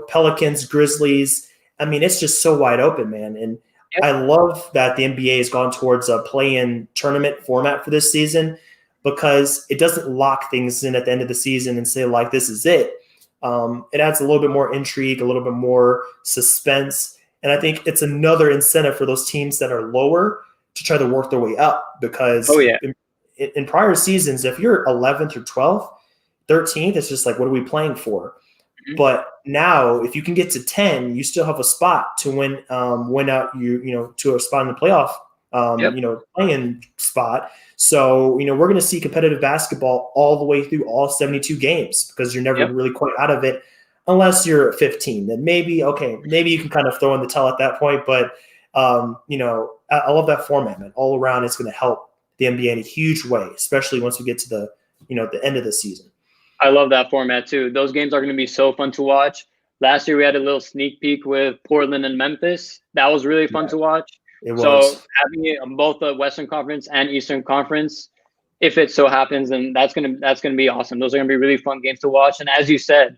Pelicans, Grizzlies. I mean, it's just so wide open, man. And I love that the NBA has gone towards a play-in tournament format for this season because it doesn't lock things in at the end of the season and say, like, this is it. It adds a little bit more intrigue, a little bit more suspense. And I think it's another incentive for those teams that are lower to try to work their way up because in prior seasons, if you're 11th or 12th, 13th, it's just like, what are we playing for? But now, if you can get to 10, you still have a spot to win out to a spot in the playoff, play-in spot. So, we're going to see competitive basketball all the way through all 72 games because you're never really quite out of it unless you're 15. Then maybe you can kind of throw in the towel at that point. But, I love that format, man. All around, it's going to help the NBA in a huge way, especially once we get to the end of the season. I love that format too. Those games are going to be so fun to watch. Last year we had a little sneak peek with Portland and Memphis. That was really fun to watch. It was. So having it on both the Western Conference and Eastern Conference, if it so happens, then that's gonna be awesome. Those are gonna be really fun games to watch. And as you said,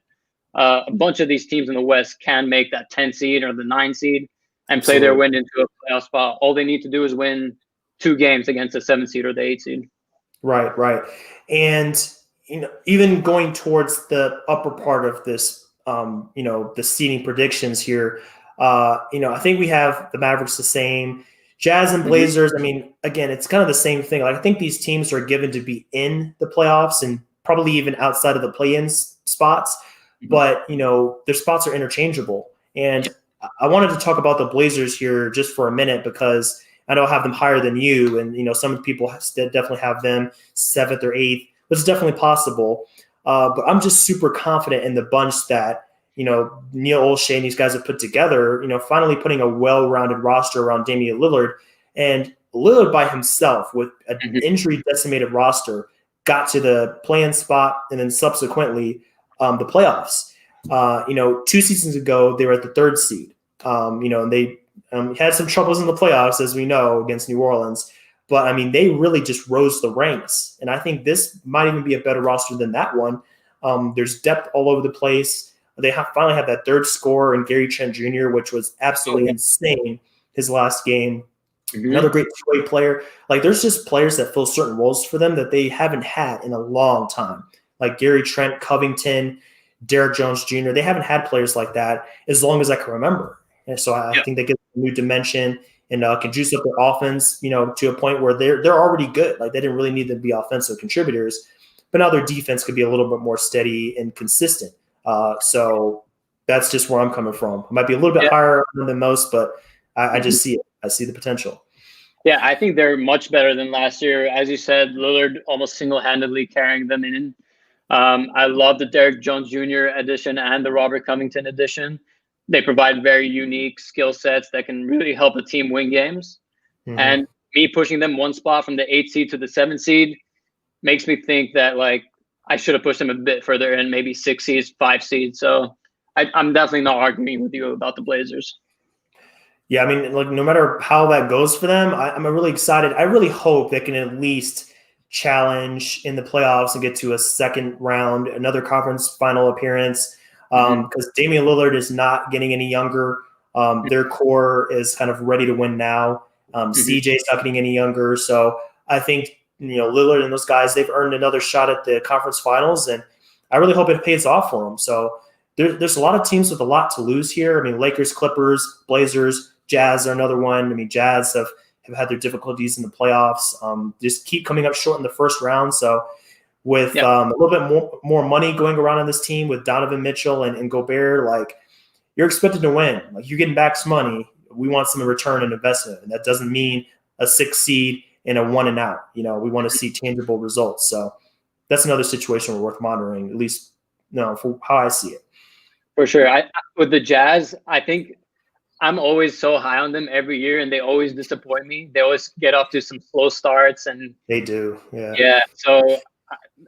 a bunch of these teams in the West can make that 10 seed or the 9 seed and play their win into a playoff spot. All they need to do is win 2 games against the 7 seed or the 8 seed. Right. And even going towards the upper part of this, the seeding predictions here, I think we have the Mavericks the same. Jazz and Blazers, I mean, again, it's kind of the same thing. Like, I think these teams are given to be in the playoffs and probably even outside of the play-in spots, but, their spots are interchangeable. And I wanted to talk about the Blazers here just for a minute because I don't have them higher than you. And, some people definitely have them 7th or 8th. It's definitely possible. But I'm just super confident in the bunch that, Neil Olshey and these guys have put together, finally putting a well-rounded roster around Damian Lillard. And Lillard by himself with an injury-decimated roster got to the play-in spot and then subsequently the playoffs. 2 seasons ago, they were at the 3rd seed, and they had some troubles in the playoffs, as we know, against New Orleans. But, I mean, they really just rose the ranks. And I think this might even be a better roster than that one. There's depth all over the place. They finally have that 3rd scorer in Gary Trent Jr., which was absolutely insane his last game. Another great two-way player. Like, there's just players that fill certain roles for them that they haven't had in a long time. Like Gary Trent, Covington, Derrick Jones Jr. They haven't had players like that as long as I can remember. And so I think they get a new dimension and can juice up their offense, to a point where they're already good. Like, they didn't really need to be offensive contributors, but now their defense could be a little bit more steady and consistent. So that's just where I'm coming from. It might be a little bit higher than most, but I just see it. I see the potential. Yeah, I think they're much better than last year. As you said, Lillard almost single-handedly carrying them in. I love the Derrick Jones Jr. edition and the Robert Covington edition. They provide very unique skill sets that can really help a team win games. And me pushing them one spot from the 8th seed to the 7th seed makes me think that, like, I should have pushed them a bit further in, maybe 6 seeds, 5 seeds. So I'm definitely not arguing with you about the Blazers. Yeah, I mean, like, no matter how that goes for them, I'm really excited. I really hope they can at least challenge in the playoffs and get to a second round, another conference final appearance, because Damian Lillard is not getting any younger. Their core is kind of ready to win now. CJ's not getting any younger. So I think, Lillard and those guys, they've earned another shot at the conference finals, and I really hope it pays off for them. So there's a lot of teams with a lot to lose here. I mean, Lakers, Clippers, Blazers, Jazz are another one. I mean, Jazz have had their difficulties in the playoffs. Just keep coming up short in the first round. So with a little bit more money going around on this team with Donovan Mitchell and Gobert, like, you're expected to win. Like, you're getting back some money. We want some return and investment. And that doesn't mean a 6 seed and a 1 and out. We want to see tangible results. So that's another situation we're worth monitoring, at least, for how I see it. For sure. With the Jazz, I think I'm always so high on them every year, and they always disappoint me. They always get off to some slow starts, and they do. Yeah. Yeah. So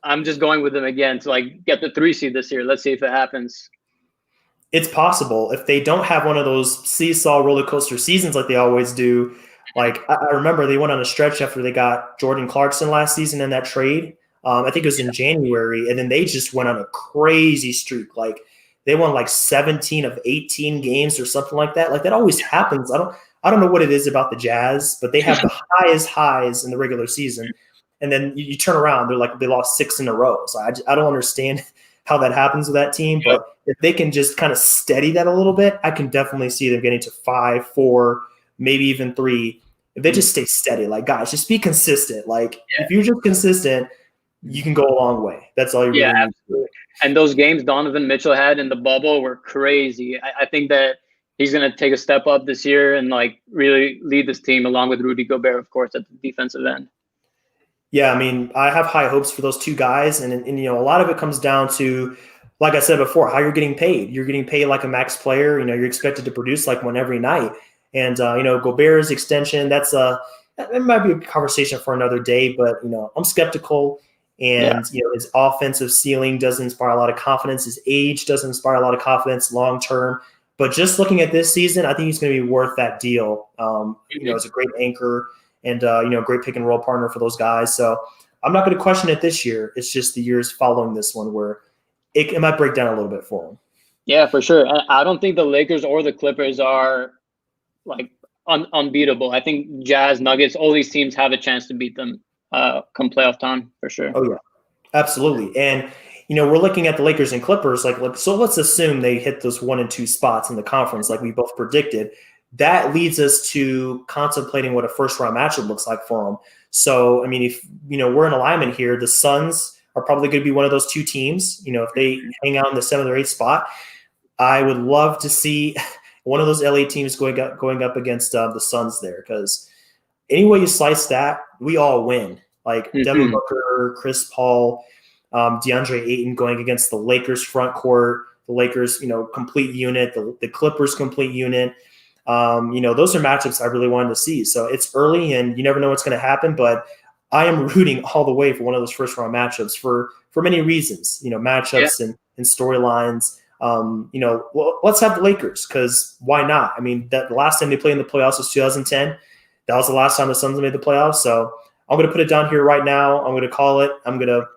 I'm just going with them again to, like, get the 3 seed this year. Let's see if it happens. It's possible if they don't have one of those seesaw roller coaster seasons like they always do. Like, I remember they went on a stretch after they got Jordan Clarkson last season in that trade. I think it was in January, and then they just went on a crazy streak. Like, they won like 17 of 18 games or something like that. Like, that always happens. I don't know what it is about the Jazz, but they have the highest highs in the regular season. And then you turn around, they lost 6 in a row. So I don't understand how that happens with that team. But if they can just kind of steady that a little bit, I can definitely see them getting to 5, 4, maybe even 3. If they just stay steady, like, guys, just be consistent. Like, if you're just consistent, you can go a long way. That's all you really need to do. And those games Donovan Mitchell had in the bubble were crazy. I think that he's going to take a step up this year and, like, really lead this team along with Rudy Gobert, of course, at the defensive end. Yeah, I mean, I have high hopes for those 2 guys. And a lot of it comes down to, like I said before, how you're getting paid. You're getting paid like a max player. You're expected to produce like one every night. And, Gobert's extension, it might be a conversation for another day, but, I'm skeptical. And, his offensive ceiling doesn't inspire a lot of confidence. His age doesn't inspire a lot of confidence long-term. But just looking at this season, I think he's going to be worth that deal. As a great anchor and, great pick and roll partner for those guys. So I'm not going to question it this year. It's just the years following this one where it might break down a little bit for him. Yeah, for sure. I don't think the Lakers or the Clippers are, like, unbeatable. I think Jazz, Nuggets, all these teams have a chance to beat them come playoff time, for sure. Oh, yeah, absolutely. And, we're looking at the Lakers and Clippers. So let's assume they hit those 1 and 2 spots in the conference like we both predicted. That leads us to contemplating what a first-round matchup looks like for them. So, I mean, if, we're in alignment here, the Suns are probably going to be one of those 2 teams. If they hang out in the 7th or 8th spot, I would love to see one of those LA teams going up against the Suns there, because any way you slice that, we all win. Like Devin Booker, Chris Paul, DeAndre Ayton going against the Lakers front court, the Lakers, complete unit, the Clippers complete unit. Those are matchups I really wanted to see. So it's early and you never know what's going to happen, but I am rooting all the way for one of those first round matchups for many reasons, matchups and storylines. Well, let's have the Lakers because why not? I mean, the last time they played in the playoffs was 2010. That was the last time the Suns made the playoffs. So I'm going to put it down here right now. I'm going to call it. I'm going to,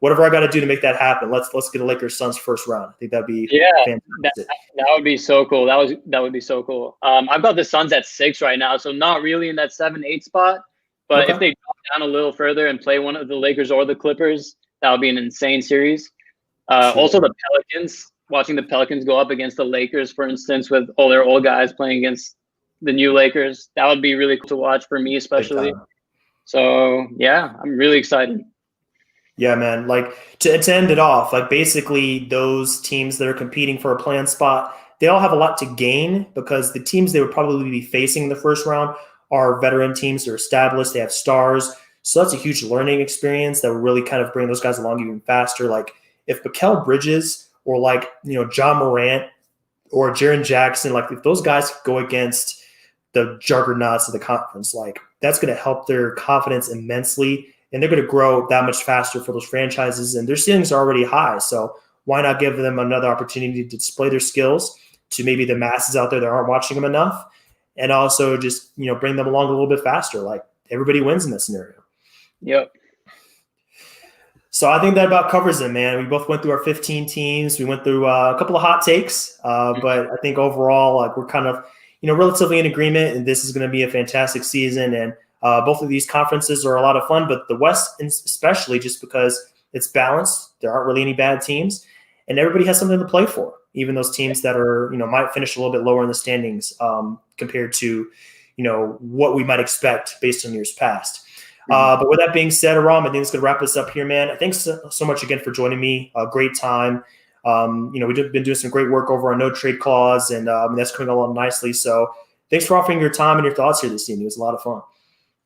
whatever I got to do to make that happen. Let's get a Lakers Suns first round. I think that'd be fantastic. That would be so cool. That would be so cool. I've got the Suns at 6 right now, so not really in that 7-8 spot. But if they drop down a little further and play one of the Lakers or the Clippers, that would be an insane series. Also, the Pelicans, watching the Pelicans go up against the Lakers, for instance, with all their old guys playing against the new Lakers, that would be really cool to watch for me, especially. So, yeah, I'm really excited. Yeah, man. Like to end it off, like basically those teams that are competing for a play-in spot, they all have a lot to gain because the teams they would probably be facing in the first round are veteran teams. They're established. They have stars. So that's a huge learning experience that will really kind of bring those guys along even faster. Like if Mikal Bridges or John Morant or Jaren Jackson, like if those guys go against the juggernauts of the conference, like that's going to help their confidence immensely. And they're going to grow that much faster for those franchises. And their ceilings are already high. So why not give them another opportunity to display their skills to maybe the masses out there that aren't watching them enough? And also just, bring them along a little bit faster. Like everybody wins in that scenario. Yep. So I think that about covers it, man. We both went through our 15 teams. We went through a couple of hot takes, but I think overall, like we're kind of, relatively in agreement. And this is going to be a fantastic season. And both of these conferences are a lot of fun, but the West especially just because it's balanced. There aren't really any bad teams, and everybody has something to play for. Even those teams that are, might finish a little bit lower in the standings compared to, what we might expect based on years past. But with that being said, Aram, I think it's going to wrap us up here, man. Thanks so much again for joining me. A great time. We've been doing some great work over our no trade clause, and that's coming along nicely. So thanks for offering your time and your thoughts here this evening. It was a lot of fun. Of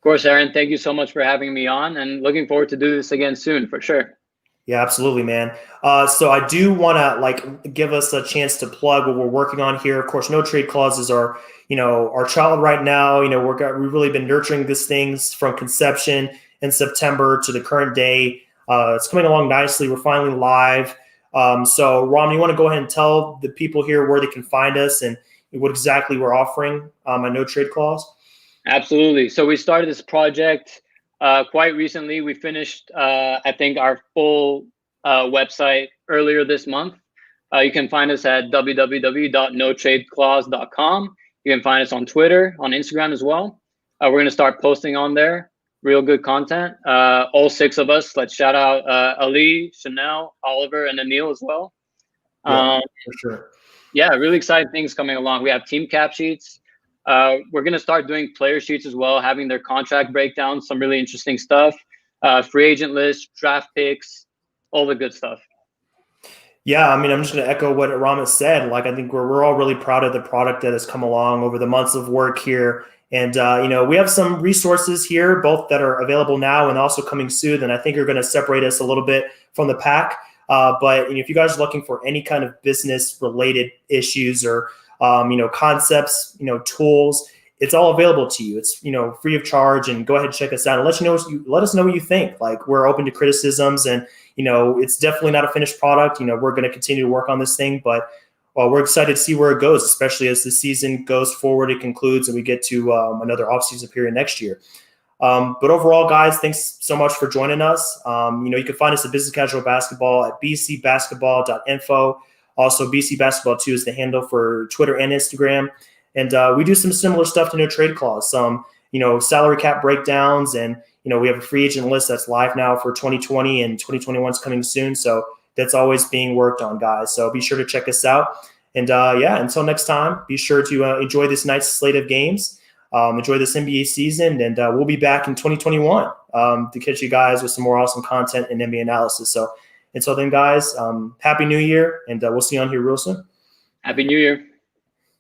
course, Aaron. Thank you so much for having me on, and looking forward to do this again soon for sure. Yeah, absolutely, man. So I do want to give us a chance to plug what we're working on here. Of course, no trade clauses are, our child right now. We've really been nurturing these things from conception in September to the current day. It's coming along nicely. We're finally live. So Ram, you want to go ahead and tell the people here where they can find us and what exactly we're offering on no trade clause? Absolutely. So we started this project quite recently. We finished, I think, our full website earlier this month. You can find us at www.notradeclause.com. You can find us on Twitter, on Instagram as well. We're going to start posting on there. Real good content. All 6 of us. Let's shout out Ali, Chanel, Oliver, and Anil as well. Yeah, for sure. Yeah, really exciting things coming along. We have team cap sheets. We're going to start doing player sheets as well, having their contract breakdowns, some really interesting stuff, free agent list, draft picks, all the good stuff. Yeah, I mean, I'm just going to echo what Ram said. Like, I think we're all really proud of the product that has come along over the months of work here. And, we have some resources here, both that are available now and also coming soon. And I think are going to separate us a little bit from the pack. But if you guys are looking for any kind of business related issues or, concepts, tools, it's all available to you. It's, free of charge, and go ahead and check us out and let us know what you think. Like, we're open to criticisms, and, it's definitely not a finished product. We're going to continue to work on this thing, but we're excited to see where it goes, especially as the season goes forward, it concludes, and we get to another offseason period next year. But overall, guys, thanks so much for joining us. You can find us at Business Casual Basketball at bcbasketball.info. Also, BC Basketball 2 is the handle for Twitter and Instagram. And we do some similar stuff to no trade clause, some, salary cap breakdowns. And, we have a free agent list that's live now for 2020, and 2021 is coming soon. So that's always being worked on, guys. So be sure to check us out. And until next time, be sure to enjoy this night's slate of games. Enjoy this NBA season, and we'll be back in 2021 to catch you guys with some more awesome content and NBA analysis. So until then, guys, Happy New Year, and we'll see you on here real soon. Happy New Year.